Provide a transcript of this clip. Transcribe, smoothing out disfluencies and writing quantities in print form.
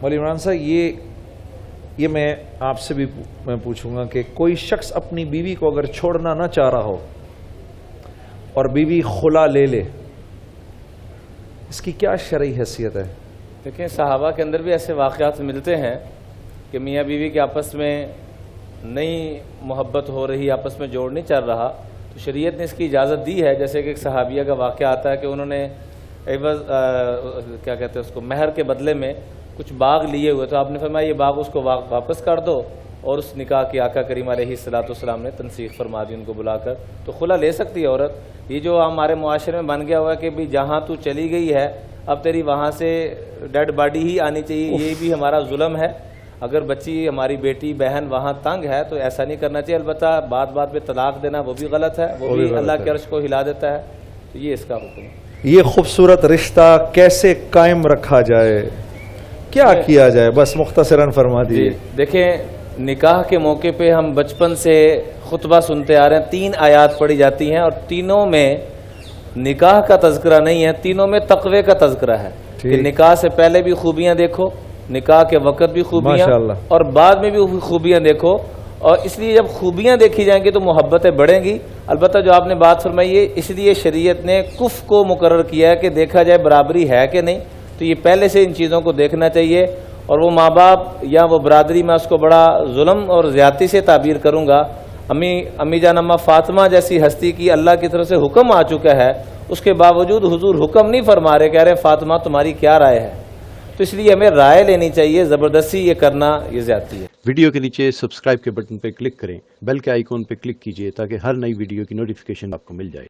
مولوی عمران صاحب یہ میں آپ سے بھی میں پوچھوں گا کہ کوئی شخص اپنی بیوی کو اگر چھوڑنا نہ چاہ رہا ہو اور بیوی خلا لے لے، اس کی کیا شرعی حیثیت ہے؟ دیکھیں، صحابہ کے اندر بھی ایسے واقعات ملتے ہیں کہ میاں بیوی کے آپس میں نئی محبت ہو رہی، آپس میں جوڑ نہیں چل رہا، تو شریعت نے اس کی اجازت دی ہے۔ جیسے کہ ایک صحابیہ کا واقعہ آتا ہے کہ انہوں نے کیا کہتے ہیں اس کو، مہر کے بدلے میں کچھ باغ لیے ہوئے، تو آپ نے فرمایا یہ باغ اس کو واپس کر دو، اور اس نکاح کی آقا کریم علیہ السلام نے تنسیخ فرما دی ان کو بلا کر۔ تو خلا لے سکتی ہے عورت۔ یہ جو ہمارے معاشرے میں بن گیا ہوا ہے کہ بھی جہاں تو چلی گئی ہے اب تیری وہاں سے ڈیڈ باڈی ہی آنی چاہیے، یہ بھی ہمارا ظلم ہے۔ اگر بچی، ہماری بیٹی بہن وہاں تنگ ہے تو ایسا نہیں کرنا چاہیے۔ البتہ بات پہ طلاق دینا وہ بھی غلط ہے، وہ بھی اللہ کے عرش کو ہلا دیتا ہے۔ تو یہ اس کا حکم ہے۔ یہ خوبصورت رشتہ کیسے قائم رکھا جائے، کیا کیا جائے، بس مختصراً فرما دیجیے۔ دیکھیں، نکاح کے موقع پہ ہم بچپن سے خطبہ سنتے آ رہے ہیں، 3 آیات پڑھی جاتی ہیں اور تینوں میں نکاح کا تذکرہ نہیں ہے، تینوں میں تقوی کا تذکرہ ہے کہ نکاح سے پہلے بھی خوبیاں دیکھو، نکاح کے وقت بھی خوبیاں، اور بعد میں بھی خوبیاں دیکھو۔ اور اس لیے جب خوبیاں دیکھی جائیں گی تو محبتیں بڑھیں گی۔ البتہ جو آپ نے بات فرمائی ہے، اس لیے شریعت نے کف کو مقرر کیا ہے کہ دیکھا جائے برابری ہے کہ نہیں، تو یہ پہلے سے ان چیزوں کو دیکھنا چاہیے۔ اور وہ ماں باپ یا وہ برادری، میں اس کو بڑا ظلم اور زیادتی سے تعبیر کروں گا، امی جان اما فاطمہ جیسی ہستی کی اللہ کی طرف سے حکم آ چکا ہے، اس کے باوجود حضور حکم نہیں فرما رہے، کہہ رہے فاطمہ تمہاری کیا رائے ہے؟ تو اس لیے ہمیں رائے لینی چاہیے، زبردستی یہ کرنا یہ زیادتی ہے۔ ویڈیو کے نیچے سبسکرائب کے بٹن پہ کلک کریں، بیل کے آئیکن پہ کلک کیجئے تاکہ ہر نئی ویڈیو کی نوٹیفیکیشن آپ کو مل جائے۔